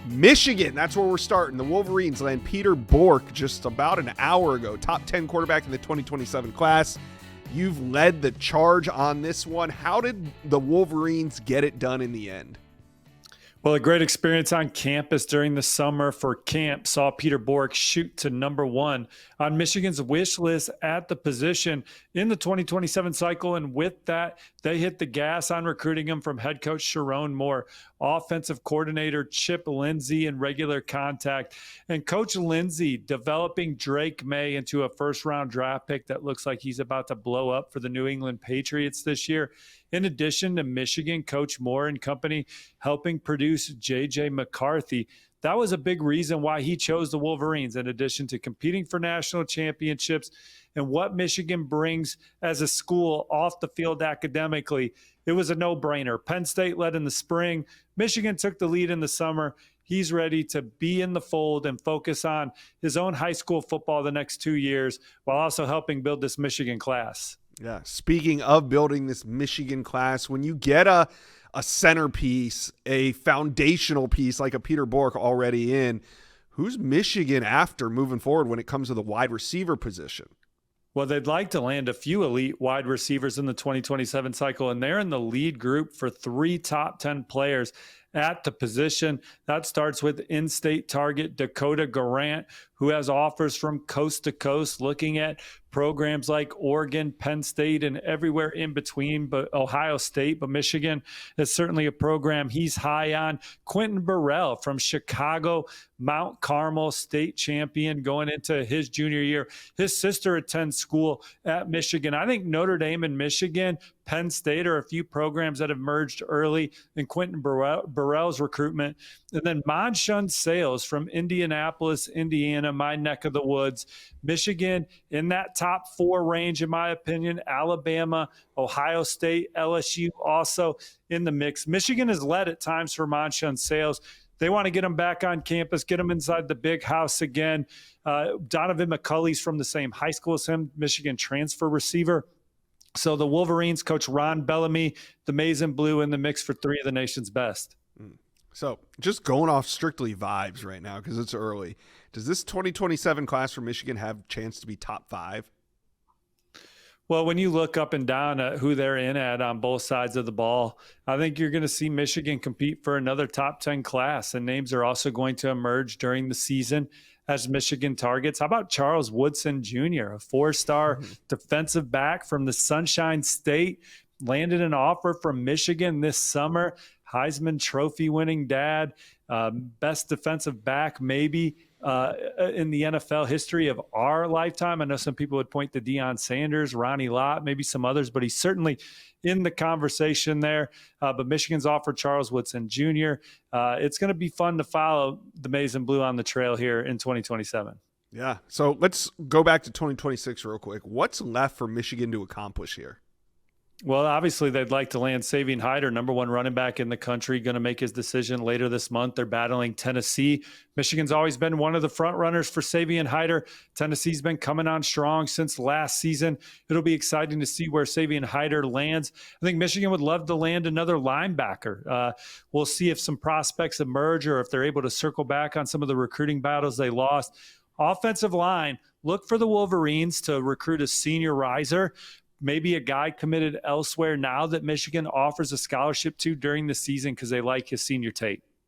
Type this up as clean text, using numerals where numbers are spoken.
Michigan, that's where we're starting. The Wolverines land Peter Bork just about an hour ago, top 10 quarterback in the 2027 class. You've led the charge on this one. How did the Wolverines get it done in the end? Well, a great experience on campus during the summer for camp saw Peter Bork shoot to number one on Michigan's wish list at the position in the 2027 cycle. And with that, they hit the gas on recruiting him from head coach Sharon Moore, offensive coordinator Chip Lindsey in regular contact, and Coach Lindsey developing Drake May into a first-round draft pick that looks like he's about to blow up for the New England Patriots this year. In addition to Michigan, Coach Moore and company helping produce J.J. McCarthy. That was a big reason why he chose the Wolverines, in addition to competing for national championships and what Michigan brings as a school off the field academically. It was a no-brainer. Penn State led in the spring. Michigan took the lead in the summer. He's ready to be in the fold and focus on his own high school football the next 2 years while also helping build this Michigan class. Yeah, speaking of building this Michigan class, when you get a centerpiece, a foundational piece like a Peter Bork already in, who's Michigan after moving forward when it comes to the wide receiver position? Well, they'd like to land a few elite wide receivers in the 2027 cycle, and they're in the lead group for 3 top 10 players at the position. That starts with in-state target Dakota Garant, who has offers from coast to coast, looking at programs like Oregon, Penn State, and everywhere in between, but Ohio State, but Michigan is certainly a program he's high on. Quentin Burrell from Chicago, Mount Carmel state champion going into his junior year. His sister attends school at Michigan. I think Notre Dame and Michigan, Penn State are a few programs that have merged early in Quentin Burrell's recruitment. And then Monshun Sales from Indianapolis, Indiana, my neck of the woods. Michigan in that top 4 range, in my opinion. Alabama, Ohio State, LSU also in the mix. Michigan has led at times for Monshun Sales. They want to get him back on campus, get him inside the big house again. Donovan McCulley's from the same high school as him, Michigan transfer receiver. So the Wolverines, Coach Ron Bellamy, the Maize and Blue in the mix for 3 of the nation's best. So just going off strictly vibes right now because it's early, does this 2027 class for Michigan have a chance to be top 5? Well, when you look up and down at who they're in at on both sides of the ball, I think you're going to see Michigan compete for another top 10 class, and names are also going to emerge during the season as Michigan targets. How about Charles Woodson Jr., a 4-star defensive back from the Sunshine State, landed an offer from Michigan this summer, Heisman Trophy winning dad, best defensive back maybe in the NFL history of our lifetime. I know some people would point to Deion Sanders, Ronnie Lott, maybe some others, but he's certainly in the conversation there. But Michigan's offered Charles Woodson Jr. It's going to be fun to follow the Maize and Blue on the trail here in 2027. Yeah. So let's go back to 2026 real quick. What's left for Michigan to accomplish here? Well, obviously, they'd like to land Savion Hyder, number 1 running back in the country, going to make his decision later this month. They're battling Tennessee. Michigan's always been one of the front runners for Savion Hyder. Tennessee's been coming on strong since last season. It'll be exciting to see where Savion Hyder lands. I think Michigan would love to land another linebacker. We'll see if some prospects emerge or if they're able to circle back on some of the recruiting battles they lost. Offensive line, look for the Wolverines to recruit a senior riser. Maybe a guy committed elsewhere now that Michigan offers a scholarship to during the season because they like his senior tape.